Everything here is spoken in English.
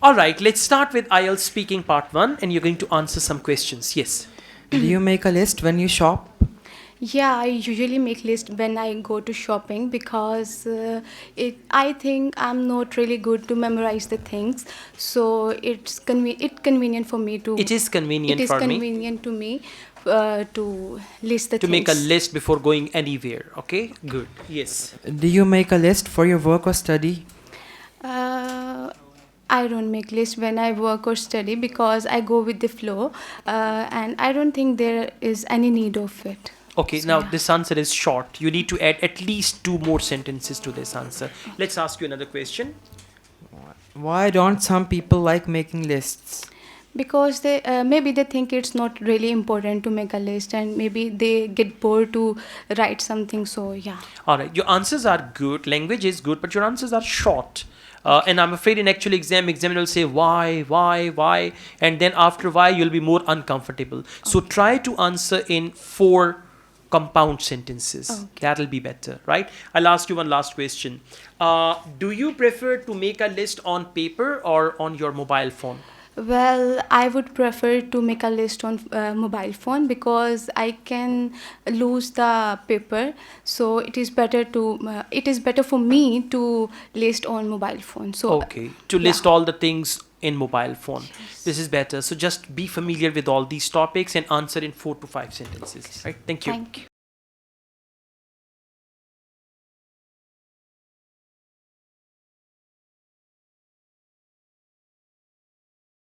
All right, let's start with IELTS speaking part 1 and you're going to answer some questions. Yes. Do you make a list when you shop? Yeah, I usually make list when I go to shopping because I think I'm not really good to memorize the things. So it's convenient for me to. It is convenient It is for me convenient to me to list the to things. make a list before going anywhere. Okay, good. Yes. Do you make a list for your work or study? Uh, I don't make list when I work or study because I go with the flow, and I don't think there is any need of it. Okay, So, now yeah. this answer is short. You need to add at least 2 more sentences to this answer. Let's ask you another question. Why don't some people like making lists? Because they maybe they think it's not really important to make a list, and maybe they get bored to write something. So yeah. All right, your answers are good. Language is good, but your answers are short. And I'm afraid in actual examiner will say why, and then after why you'll be more uncomfortable. So try to answer in 4 compound sentences. Okay. That'll be better, right? I'll ask you one last question. Do you prefer to make a list on paper or on your mobile phone? Well, I would prefer to make a list on mobile phone because I can lose the paper. So it is better for me to list on mobile phone. So Okay, to yeah. list all the things in mobile phone. This is better. So just be familiar with all these topics and answer in 4 to 5 sentences. Right? Thank you. Thank you.